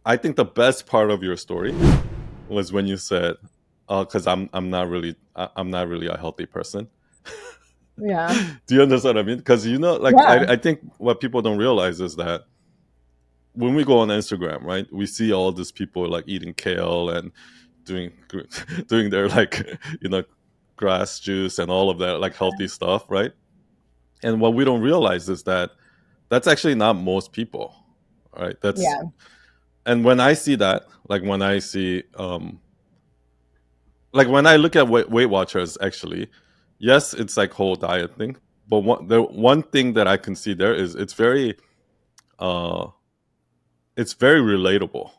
I think the best part of your story was when you said, because I'm not really I'm not really a healthy person. Yeah. Do you understand what I mean? Because like Yeah. I think what people don't realize is that when we go on Instagram, right, we see all these people like eating kale and doing doing their like grass juice and all of that like healthy stuff, right? And what we don't realize is that that's actually not most people, right? That's Yeah. and when I see that, like when I see like when I look at Weight Watchers, actually, yes, it's like whole diet thing, but the one thing that I can see there is uh it's very relatable.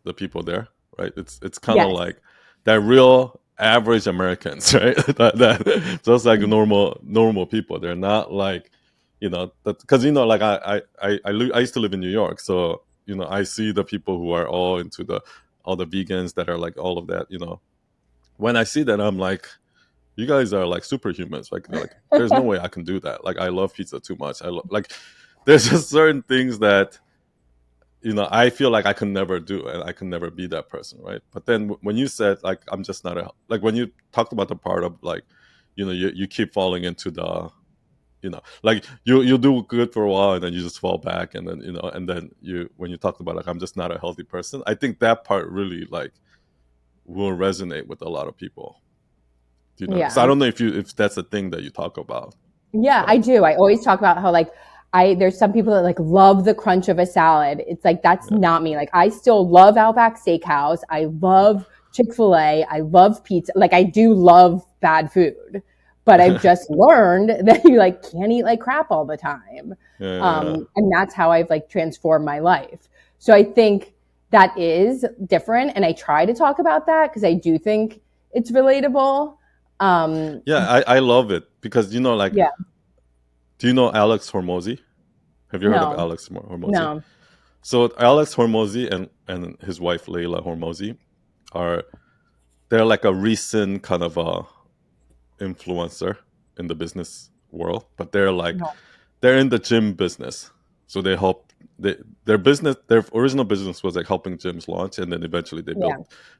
The people there, right? It's kind of Yes. like that real average Americans, right? that just like normal people. They're not like that because like I used to live in New York, so I see the people who are all into the all the vegans that are like all of that. When I see that, I'm like, you guys are like superhumans. Like there's no way I can do that. Like I love pizza too much. Like there's just certain things that I feel like I can never do and I can never be that person, right? But then when you said like I'm just not a like when you talked about the part of like you keep falling into the like you do good for a while and then you just fall back and then and then you when you talked about like I'm just not a healthy person, I think that part really like will resonate with a lot of people. So I Yeah. don't know if that's a thing that you talk about, Yeah, but I do. I always talk about how like I there's some people that like love the crunch of a salad. It's like that's yeah, not me. Like I still love Outback Steakhouse. I love Chick-fil-A. I love pizza. Like I do love bad food. But I've yeah, just learned that you like can't eat like crap all the time. yeah, And that's how I've like transformed my life. So I think that is different and I try to talk about that because I do think it's relatable. Um yeah. I love it because like, yeah, do you know Alex Hormozy? Have you heard of no. Alex Hormozy? No. So Alex Hormozy and his wife Leila Hormozy are they're like a recent kind of a influencer in the business world, but No. they're in the gym business. So they help their original business was like helping gyms launch, and then eventually Yeah.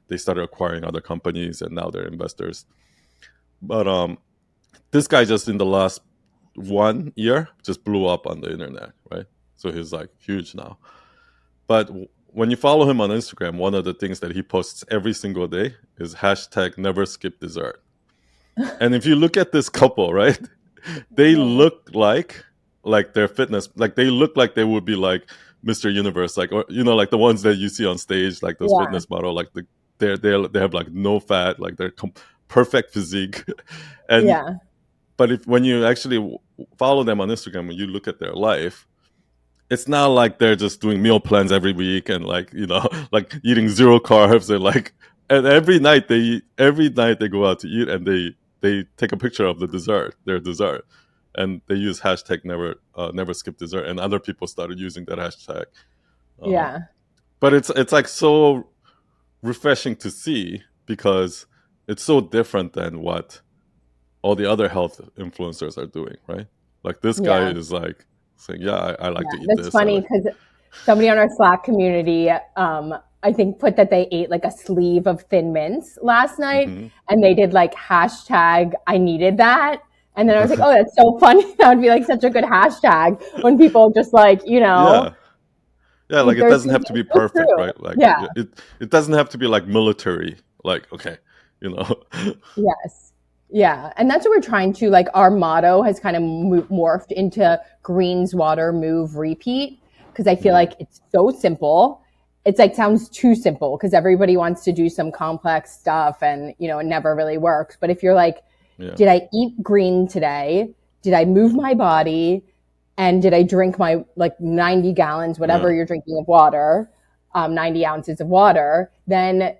they started acquiring other companies, and now they're investors. But this guy just in the last 1 year just blew up on the internet, right? So he's like huge now. But when you follow him on Instagram, one of the things that he posts every single day is hashtag never skip dessert. And if you look at this couple, right, they look like their fitness, like they look like they would be like Mr. Universe, like or like the ones that you see on stage, like those Yeah. fitness model, like they have like no fat, like they're perfect physique, and Yeah. but if when you actually follow them on Instagram and you look at their life, it's not like they're just doing meal plans every week and like like eating zero carbs and like and every night they go out to eat and they take a picture of their dessert, and they use hashtag never skip dessert, and other people started using that hashtag. um, Yeah. but it's like so refreshing to see because it's so different than what all the other health influencers are doing, right? Like this guy Yeah. is like saying, yeah, I like Yeah. to eat That's this. I funny like. because somebody on our Slack community, I think put that they ate like a sleeve of Thin Mints last night Hmm. and they did like hashtag I needed that. And then I was like, oh, that's so funny. That would be like such a good hashtag when people just like, Yeah, yeah. Like eat it their doesn't sleeve. have to be It's so perfect, true. right? Like Yeah. it doesn't have to be like military. Like okay, you know. Yes. Yeah. And that's what we're trying to like our motto has kind of morphed into greens, water, move, repeat because I feel Hmm. like it's so simple. It's like sounds too simple because everybody wants to do some complex stuff and it never really works. But if you're like, Yeah. did I eat green today? Did I move my body? And did I drink my like 90 gallons, whatever Yeah. you're drinking of water, 90 ounces of water, then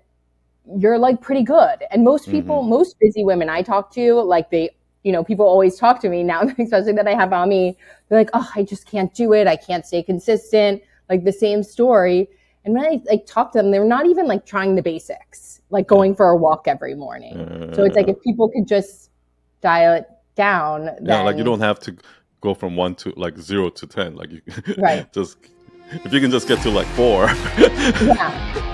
you're like pretty good. And most Hmm. people, most busy women I talk to, like people always talk to me now, especially that I have on me. They're like, oh, I just can't do it. I can't stay consistent. Like the same story. And when I like talk to them, they're not even like trying the basics, like Yeah. going for a walk every morning. So it's like Uh, if people could just dial it down, yeah. Like you then don't have to go from one to like 0 to 10. Like you right. just if you can just get to like 4. Yeah.